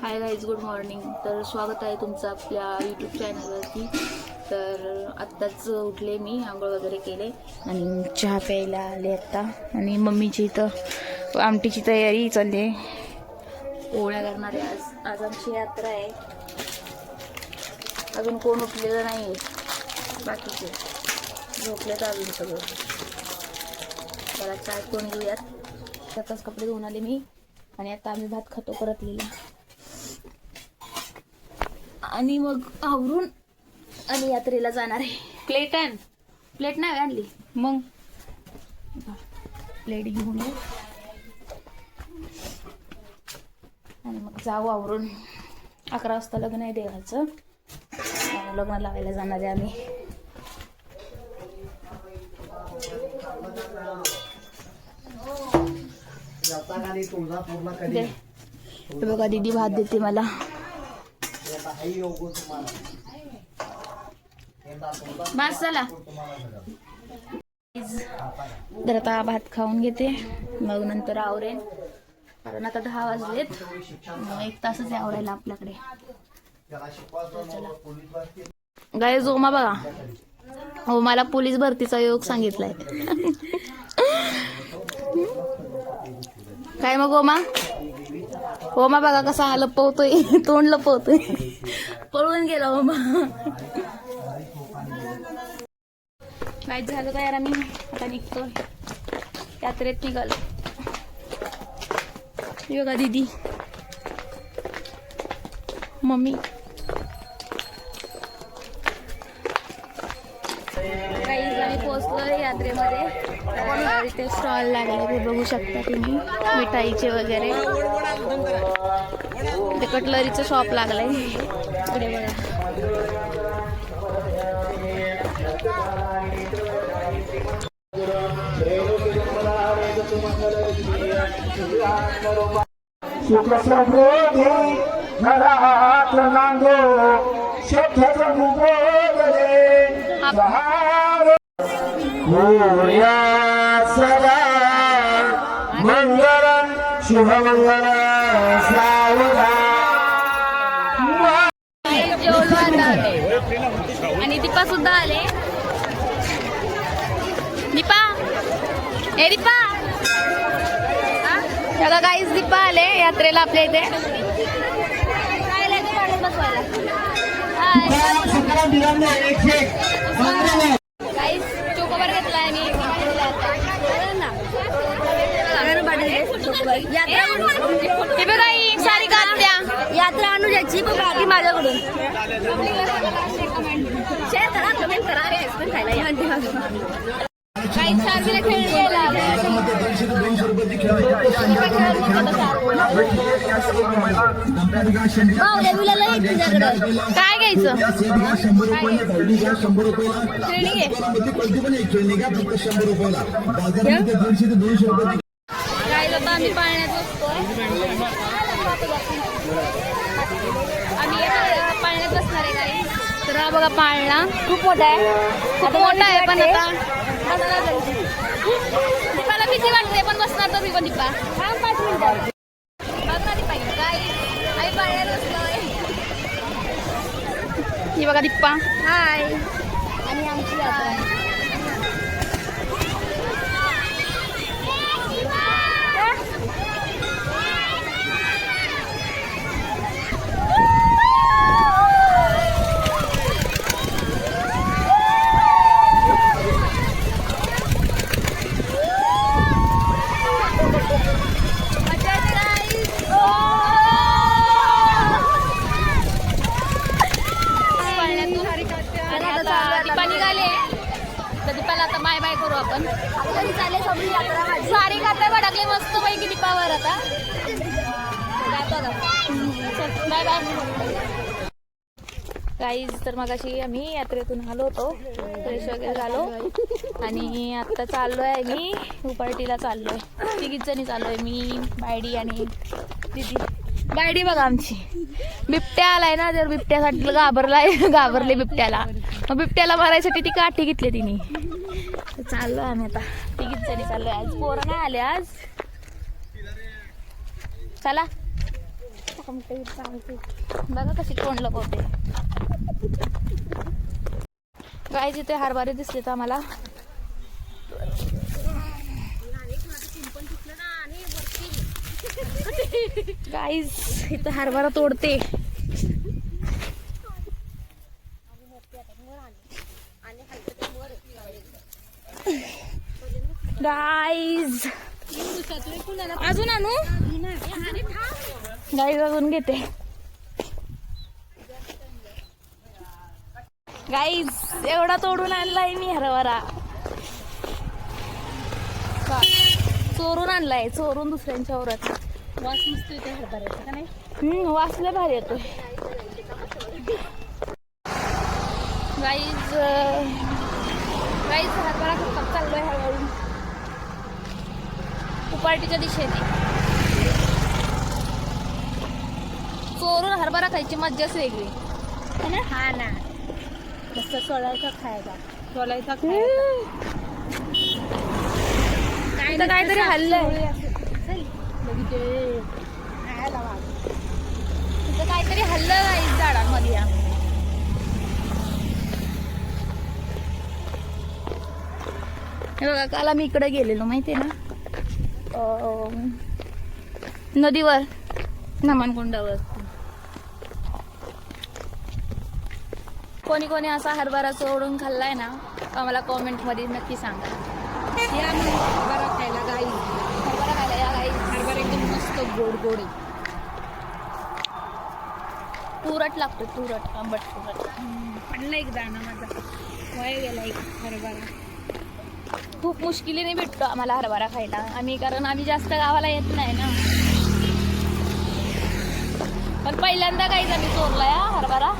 Hi guys, good morning. तर स्वागत आहे तुमचं आपल्या यूट्यूब चॅनलवरती. तर आत्ताच उठले मी, आंघोळ वगैरे केले आणि चहा प्यायला आले आत्ता. आणि मम्मीची इथं आमटीची तयारी चालली आहे. पोळ्या करणार आहे आज आमची यात्रा आहे. अजून कोण उठलेलं नाही आहे, बाकीचे झोपलेत अजून सगळं. त्याला चाय कोण घेऊयात. त्यातच कपडे धुवून आले मी आणि आता आम्ही भात खातो परतलेला. आणि मग आवरून आणि यात्रेला जाणार आहे. प्लेट नाही आणली, मग प्लेट घेऊन येऊ आणि मग जाऊ आवरून. 11 वाजता लग्न आहे देवाचं, लग्न लावायला जाणार आहे आम्ही. बघा दीदी भात देते मला. बस झाला. तर आता भात खाऊन घेते, मग नंतर आवरेन. कारण आता 10 वाजलेत, 1 तासच आहे आवरायला आपल्याकडे. गाईज, ओमा बघा, हो मला पोलीस भरतीचा योग सांगितलाय. काय मग ओमा बघा कसा हा लपवतोय, तोंड लपवतोय. पळून गेला ओमा. काय झालं काय यार, आम्ही आता निघतोय, यात्रेत निघालो. बघा दीदी, मम्मी. काही आम्ही पोहोचलोय यात्रेमध्ये. इथे स्टॉल लागले, ते बघू शकता तुम्ही, मिठाईचे वगैरे. इथे कटलरीचं शॉप लागलंय इकडे बघा. मंगलम शुभमंगल आणि दीपा सुद्धा आले. दीपा, ए दीपा, बघा गाईज, दीपा आले यात्रेला आपल्या इथे. गाईज चोकोबार घेतलाय आणि सारी कात्या यात्रा आणू द्यायची बाकी माझ्याकडून. शेअर करा, कमेंट करा. आईस्क्रीम खायला या म्हणते. काही सारखीला खेळ गेला. काय घ्यायचं? काय आता आम्ही पाळण्यात बसतोय. आम्ही पाळण्यात बसणार आहे काही. तर हा बघा पाळणा खूप मोठा आहे. आता मोठा आहे पण आता दीपाला भीती वाटते, पण बसणार तर मी पण. दीपा 5 मिनिटं बघ ना. दीपा काय आई पाळण्यात बसलोय. ही बघा दीपा. हाय. आणि आमची यात्रा निघाले. तर दीपाला आता बाय बाय करू आपण. सारी गाता भडकले मस्त पैकी दीपावर. आता बाय बाय गाईज. तर मगाशी आम्ही यात्रेतून आलो होतो, फ्रेश वगैरे झालो आणि आता चाललोय मी उपार्टीला. चाललोय, 3 जणी चाललोय, मी, बायडी आणि दीदी. बायडी बघा आमची. बिबट्या आलाय ना, जर बिबट्यासाठी घाबरले बिबट्याला. मग बिबट्याला मारायसाठी ती काठी घेतली तिने. चाललोय आम्ही आता 3 जणी चाललोय. आज पोरं नाही आले आज. चला बघा कशी तोंड लपवते. गाईज इथे हरभरे दिसले तर आम्हाला. गाईज इथे हरभरा तोडते. गाईज अजून आणू. गाईज अजून घेते. गाईज एवढा तोडून आणलाय मी हरभरा. चोरून आणलाय, चोरून दुसऱ्यांच्या औरत. वास मस्त येते हरभऱ्याचा का नाही? वासले भारी येतोय. गाईज गाईज हरभरा खूप चाललोय हळूहळू उपार्टीच्या दिशेने. चोरून हरभरा खायची मज्जाच वेगळी है ना? हा ना, मस्त सोलायचा खायचा. काहीतरी हल्लंय. तिथं काहीतरी हल्लं गाईज झाडांमध्ये. हे बघा, काल आम्ही इकडे गेलेलो माहितीये ना, नदीवर, नमनकुंडावर. कोणी कोणी असा हरभरा चोरून खाल्लाय ना, आम्हाला कॉमेंट मध्ये नक्की सांगा. हरभरा खायला गाई, हरभरा खायला या गाई. हरभरा एकदम मस्त गोड गोड आहे. तुरट लागतो, तुरट, आंबट तुरट. पडला एक दाणा माझा, वाया गेला एक हरभरा. खूप मुश्किलीने भेटतो आम्हाला हरभरा खायला. कारण आम्ही जास्त गावाला येत नाही ना. पण पहिल्यांदा काहीच आम्ही चोरलाय हरभरा.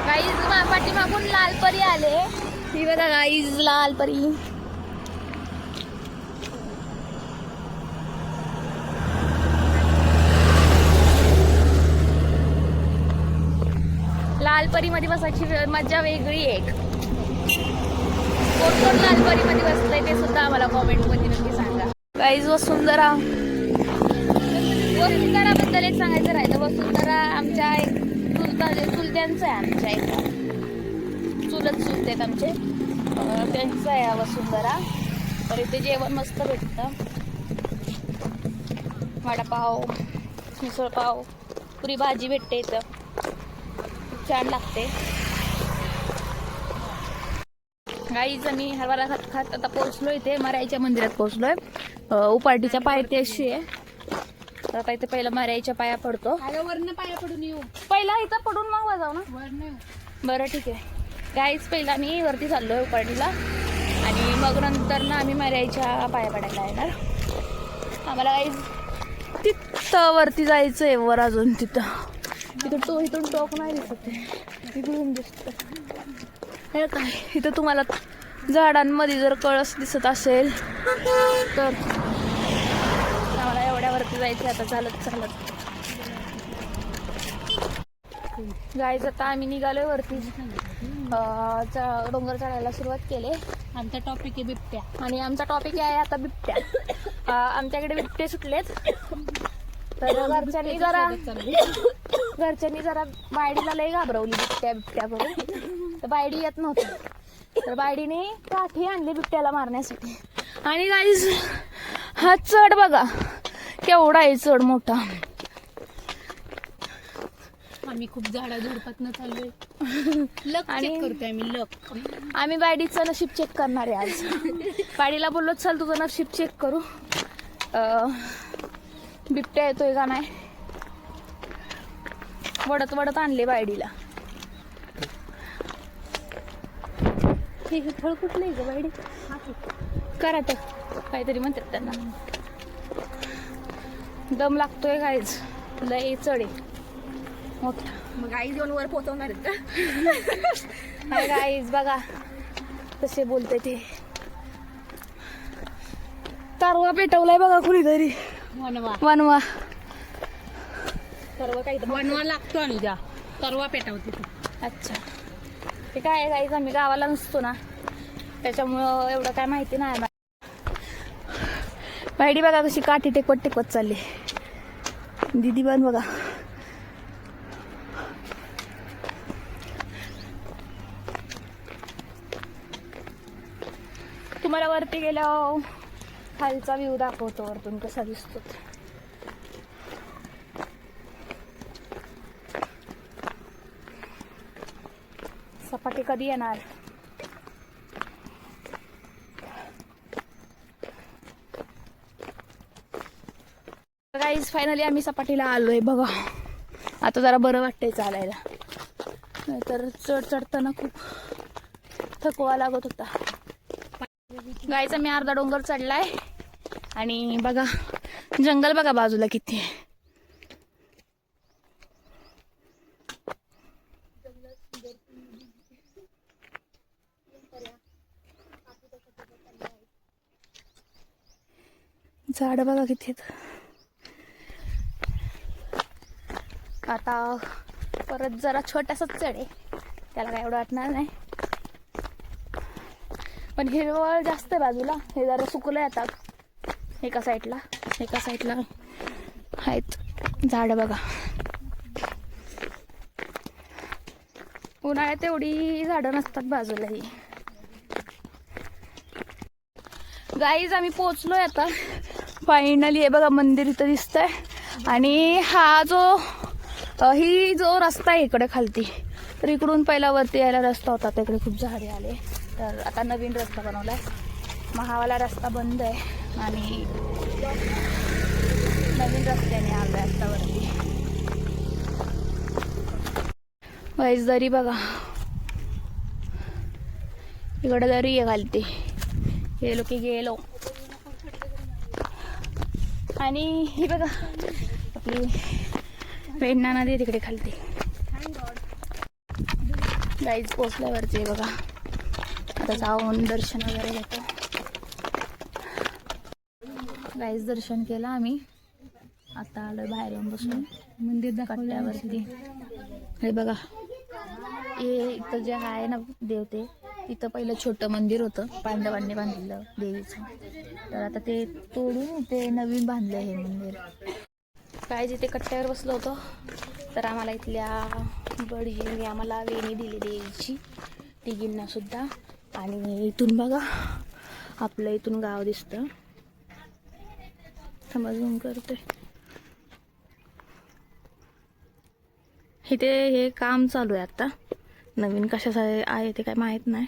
गाईज पाठीमागून लालपरी आले. ही बघा गाईज, लालपरी. लालपरी मध्ये बसायची मजा वेगळी एक. कोण कोण लालपरी मध्ये बसलंय ते सुद्धा आम्हाला कॉमेंट मध्ये नक्की सांगा. गाईज वसुंधरा, वसुंधराबद्दल एक सांगायचं राहिलं. वसुंधरा आमच्या एक चुलत्यांचं आहे. आमच्या एक चुलत चुलते आमचे, त्यांचं आहे वसुंधरा. तर इथे जेवण मस्त भेटतं. वडापाव, मिसळपाव, पुरी भाजी भेटते इथं, छान लागते. गाईज आम्ही हरभरा खात खात आता पोहोचलो इथे मराईच्या मंदिरात पोहोचलोय. उपार्टीच्या पायथ्याशी आहे. तर आता इथे पहिलं मराईच्या पाया पडतो. वरनं पाया पडून येऊ, पहिला इथं पडून मग जाऊ ना. वरनं. बरं ठीक आहे. गाईज पहिला मी वरती चाललोय उपार्टीला, आणि मग नंतर ना आम्ही मराईच्या पाया पडायला येणार. आम्हाला गाईज तिथं वरती जायचं आहे, वर अजून तिथं. इथून टोक नाही दिसत, इकडून दिसत. हे काय, इथं तुम्हाला झाडांमध्ये जर कळस दिसत असेल तर आम्हाला एवढ्यावरती जायचं आता चालत चालत. गाईज आता आम्ही निघालोय वरती. डोंगर चढायला सुरुवात केली. आमचा टॉपिक आहे बिबट्या, आणि आमचा टॉपिक आहे आता बिबट्या. आमच्याकडे बिबटे सुटलेत. तर घरच्यांनी जरा बायडीला लय घाबरवली बिबट्या करून. तर बायडी येत नव्हती, तर बायडीने काठी आणली बिबट्याला मारण्यासाठी. आणि गाईज हा चढ बघा केवढा आहे, चढ मोठा. आम्ही खूप झाडा झुडपातनं चाललोय. लक चेक करतोय आम्ही, लक. आम्ही बायडीचं नशीब चेक करणार आहे आज. बायडीला बोललो चल तुझं नशीब चेक करू, बिबट्या येतोय का नाही. वडत वडत आणले बायडीला. हे फळ कुठलं आहे ग बायडी? कराट काहीतरी म्हणतात त्यांना. दम लागतोय गाईज, लय चढ आहे मोठा. मग आई दोन वर पोचवणार आहेत का? हाय गाईज बघा कसे बोलते ते. तरवा पेटवलाय बघा कुणीतरी. वनवा तरवा काही वनवा लागतो आणि जा तरवा पेटवते. अच्छा, ते काय आहे गाईज, आम्ही गावाला नसतो ना, त्याच्यामुळं एवढं काय माहिती नाही. बायडी बघा कशी काठी टेकवत टेकवत चालली. दीदी पण बघा. तुम्हाला वरती गेल्यावर खालचा व्ह्यू दाखवतो वरतून कसा दिसतो. सपाटी कधी येणार. गाईज फायनली आम्ही सपाटीला आलोय बघा. आता जरा बरं वाटतंय चालायला, नाहीतर चढताना खूप थकवा लागत होता. गाईचा मी अर्धा डोंगर चढलाय आणि बघा जंगल बघा बाजूला किती आहे. झाड बघा किती आहेत. आता परत जरा छोटासाच चढ आहे, त्याला काय एवढं वाटणार नाही, पण हिरवळ जास्त आहे बाजूला. हे जरा सुकलं येतात एका साईडला आहेत झाड बघा. उन्हाळ्यात एवढी झाडं नसतात बाजूलाही. गाईज आम्ही पोहोचलोय आता फायनली. हे बघा मंदिर इथं दिसतंय आणि हा जो रस्ता आहे इकडे खालती, तर इकडून पहिला वरती यायला रस्ता होता, तिकडे खूप झाडे आले. तर आता नवीन रस्ता बनवलाय. महावाला रस्ता बंद आहे आणि नवीन रस्त्याने आलोय आता वरती. वाईस दरी बघा, इकडे दरी आहे खालती. गेलो की गेलो. आणि ही बघा आपली वेण्णा नदी आहे तिकडे खालती. गाईज पोचल्यावरती बघा. आता जाऊन दर्शन वगैरे घेतो. गाईज दर्शन केलं आम्ही. आता आलोय बाहेर येऊन बसलो मंदिर कट्ट्यावरती. हे बघा, हे इथं जे आहे ना देवते, तिथं पहिलं छोटं मंदिर होतं, पांडवांनी बांधलेलं देवीचं. तर आता ते तोडून ते नवीन बांधलं हे मंदिर. काय जिथे कट्ट्यावर बसलो होतो, तर आम्हाला इथल्या बडजींनी आम्हाला वेणी दिली देवीची, तिघींना सुद्धा. आणि इथून बघा आपलं इथून गाव दिसतं. समजून करते इथे हे काम चालू आहे आता. नवीन कशासाठी आहे ते काय माहित नाही.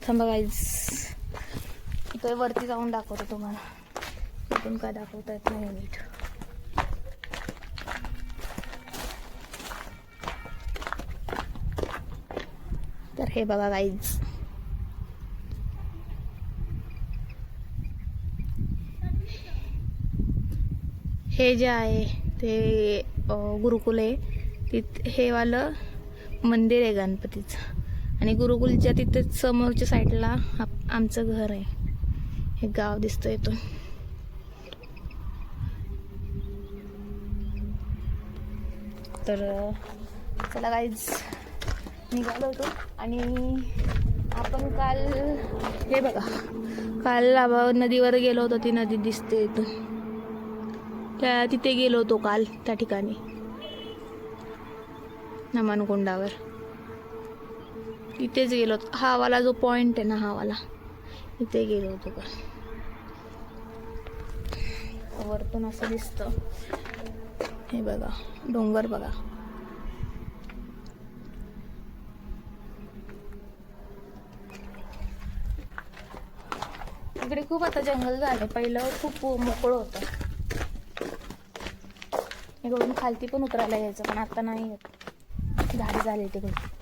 थांबा गाईज, इथे वरती जाऊन दाखवतो तुम्हाला. इथून काय दाखवता येत नाही नीट. तर हे बघा गाईज, हे जे आहे ते गुरुकुल आहे. हे वालं मंदिर आहे गणपतीचं. आणि गुरुकुलच्या तिथे समोरच्या साईडला आमचं घर आहे. हे गाव दिसतं इथून. तर चला गाईज निघालो होतो. आणि आपण काल हे बघा, काल नदीवर गेलो होतो. ती नदी दिसते इथून. तिथे गेलो होतो काल त्या ठिकाणी नमानकुंडावर. इथेच गेलो होतो. हा वाला जो पॉइंट आहे ना, हा वाला, इथे गेलो होतो का. वरतून असं दिसतं. हे बघा डोंगर बघा. इकडे खूप आता जंगल झालं. पहिलं खूप मोकळं होतं. इकडून खालती पण उतरायला यायचं, पण आता नाही येत. झाडी झाली तिकडे.